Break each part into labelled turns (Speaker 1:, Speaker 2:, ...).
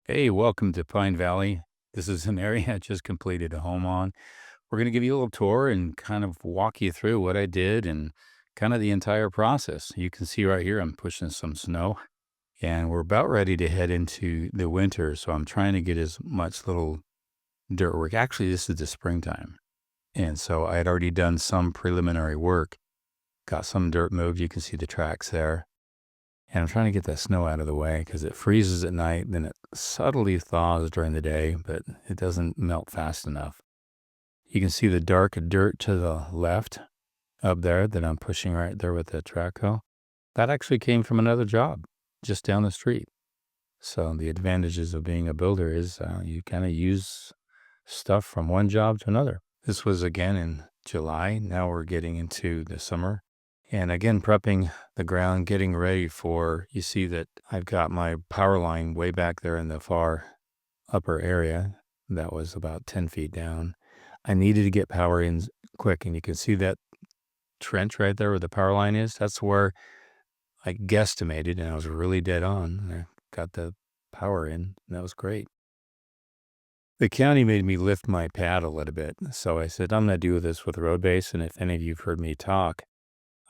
Speaker 1: Hey, welcome to Pine Valley. This is an area I just completed a home on. We're going to give you a little tour and kind of walk you through what I did and kind of the entire process. You can see right here, I'm pushing some snow and we're about ready to head into the winter. So I'm trying to get as much little dirt work. Actually, this is the springtime. And so I had already done some preliminary work, got some dirt moved. You can see the tracks there. And I'm trying to get that snow out of the way because it freezes at night, then it subtly thaws during the day, but it doesn't melt fast enough. You can see the dark dirt to the left up there that I'm pushing right there with the track hoe. That actually came from another job just down the street. So the advantages of being a builder is you kind of use stuff from one job to another. This was again in July. Now we're getting into the summer. And again, prepping the ground, getting ready for, you see that I've got my power line way back there in the far upper area. That was about 10 feet down. I needed to get power in quick. And you can see that trench right there where the power line is. That's where I guesstimated, and I was really dead on. I got the power in, and that was great. The county made me lift my pad a little bit. So I said, I'm going to do this with road base. And if any of you have heard me talk,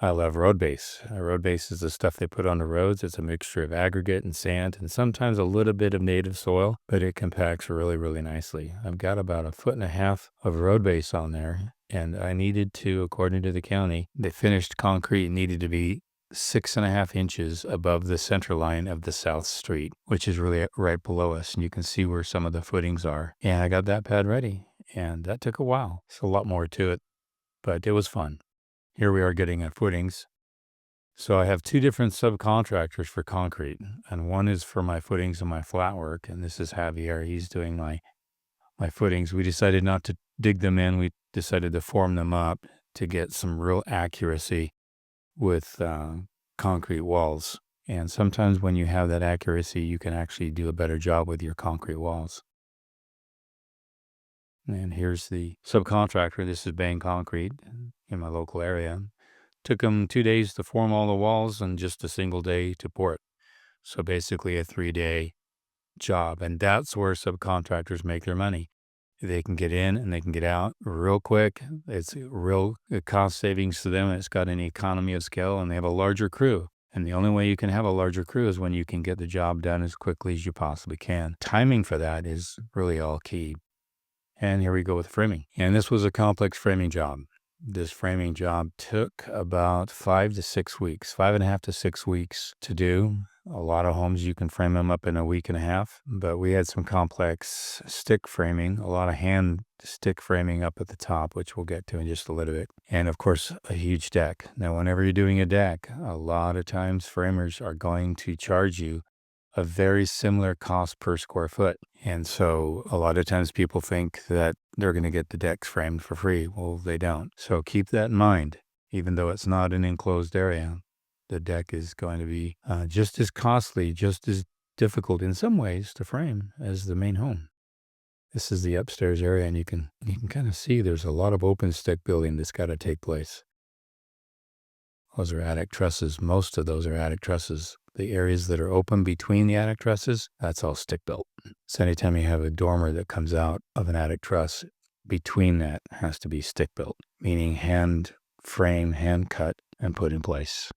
Speaker 1: I love road base. Road base is the stuff they put on the roads. It's a mixture of aggregate and sand and sometimes a little bit of native soil, but it compacts really, really nicely. I've got about 1.5 feet of road base on there, and I needed to, according to the county, the finished concrete needed to be 6.5 inches above the center line of the south street, which is really right below us. And you can see where some of the footings are. And I got that pad ready, and that took a while. It's a lot more to it, but it was fun. Here we are getting at footings. So I have two different subcontractors for concrete, and one is for my footings and my flat work. And this is Javier. He's doing my footings. We decided not to dig them in. We decided to form them up to get some real accuracy with concrete walls. And sometimes when you have that accuracy, you can actually do a better job with your concrete walls. And here's the subcontractor. This is Bang Concrete in my local area. Took them 2 days to form all the walls and just a single day to pour it. So basically a 3-day job. And that's where subcontractors make their money. They can get in and they can get out real quick. It's real cost savings to them. It's got an economy of scale and they have a larger crew. And the only way you can have a larger crew is when you can get the job done as quickly as you possibly can. Timing for that is really all key. And here we go with framing. And this was a complex framing job. This framing job took about 5 to 6 weeks, 5.5 to 6 weeks to do. A lot of homes, you can frame them up in a week and a half, but we had some complex stick framing, a lot of hand stick framing up at the top, which we'll get to in just a little bit. And of course, a huge deck. Now, whenever you're doing a deck, a lot of times framers are going to charge you a very similar cost per square foot. And so a lot of times people think that they're going to get the decks framed for free. Well, they don't. So keep that in mind. Even though it's not an enclosed area, the deck is going to be just as costly, just as difficult in some ways to frame as the main home. This is the upstairs area, and you can kind of see there's a lot of open stick building that's got to take place. Those are attic trusses. Most of those are attic trusses. The areas that are open between the attic trusses, that's all stick built. So anytime you have a dormer that comes out of an attic truss, between that has to be stick built, meaning hand frame, hand cut, and put in place.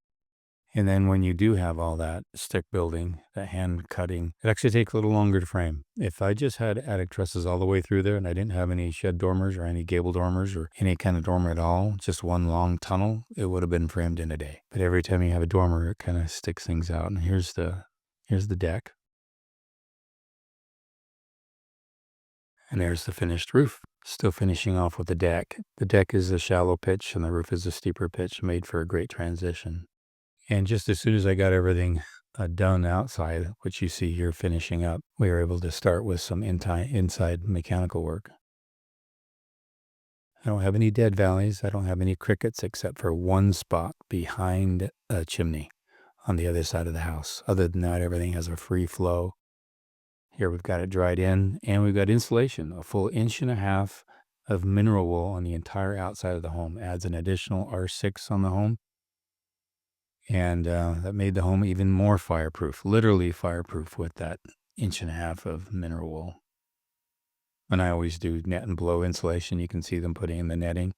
Speaker 1: And then when you do have all that stick building, that hand cutting, it actually takes a little longer to frame. If I just had attic trusses all the way through there and I didn't have any shed dormers or any gable dormers or any kind of dormer at all, just one long tunnel, it would have been framed in a day. But every time you have a dormer, it kind of sticks things out. And here's the deck. And there's the finished roof. Still finishing off with the deck. The deck is a shallow pitch and the roof is a steeper pitch, made for a great transition. And just as soon as I got everything done outside, which you see here finishing up, we were able to start with some inside mechanical work. I don't have any dead valleys. I don't have any crickets except for one spot behind a chimney on the other side of the house. Other than that, everything has a free flow. Here we've got it dried in, and we've got insulation, a full 1.5 inches of mineral wool on the entire outside of the home. Adds an additional R6 on the home. And that made the home even more fireproof, literally fireproof with that 1.5 inches of mineral wool. And I always do net and blow insulation. You can see them putting in the netting.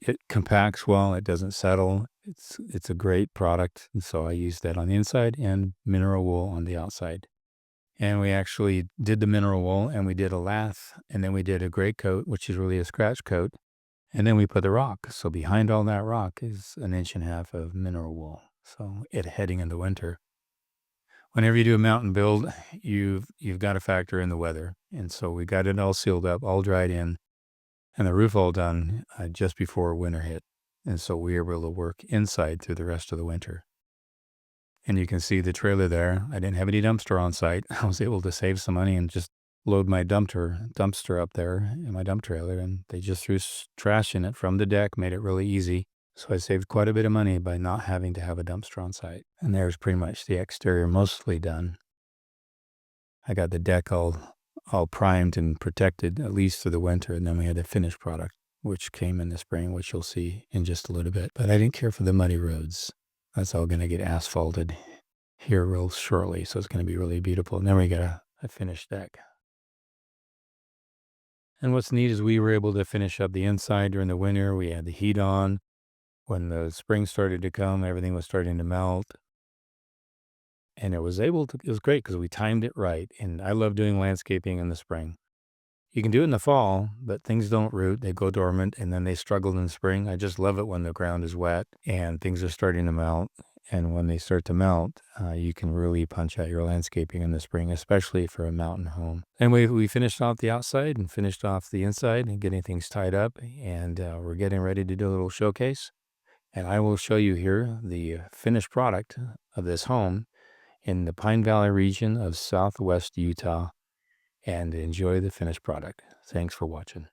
Speaker 1: It compacts well. It doesn't settle. It's a great product. And so I use that on the inside and mineral wool on the outside. And we actually did the mineral wool, and we did a lath, and then we did a gray coat, which is really a scratch coat. And then we put the rock. So behind all that rock is 1.5 inches of mineral wool. So it heading into winter. Whenever you do a mountain build, you've got to factor in the weather. And so we got it all sealed up, all dried in, and the roof all done just before winter hit. And so we were able to work inside through the rest of the winter. And you can see the trailer there. I didn't have any dumpster on site. I was able to save some money and just load my dumpster up there in my dump trailer, and they just threw trash in it from the deck, made it really easy. So I saved quite a bit of money by not having to have a dumpster on site. And there's pretty much the exterior mostly done. I got the deck all primed and protected, at least through the winter, and then we had the finished product, which came in the spring, which you'll see in just a little bit. But I didn't care for the muddy roads. That's all going to get asphalted here real shortly, so it's going to be really beautiful. And then we got a finished deck. And what's neat is we were able to finish up the inside during the winter. We had the heat on. When the spring started to come, everything was starting to melt. And it was great because we timed it right. And I love doing landscaping in the spring. You can do it in the fall, but things don't root. They go dormant, and then they struggle in the spring. I just love it when the ground is wet and things are starting to melt. And when they start to melt, you can really punch out your landscaping in the spring, especially for a mountain home. And we finished off the outside and finished off the inside and getting things tied up. And we're getting ready to do a little showcase. And I will show you here the finished product of this home in the Pine Valley region of southwest Utah, and enjoy the finished product. Thanks for watching.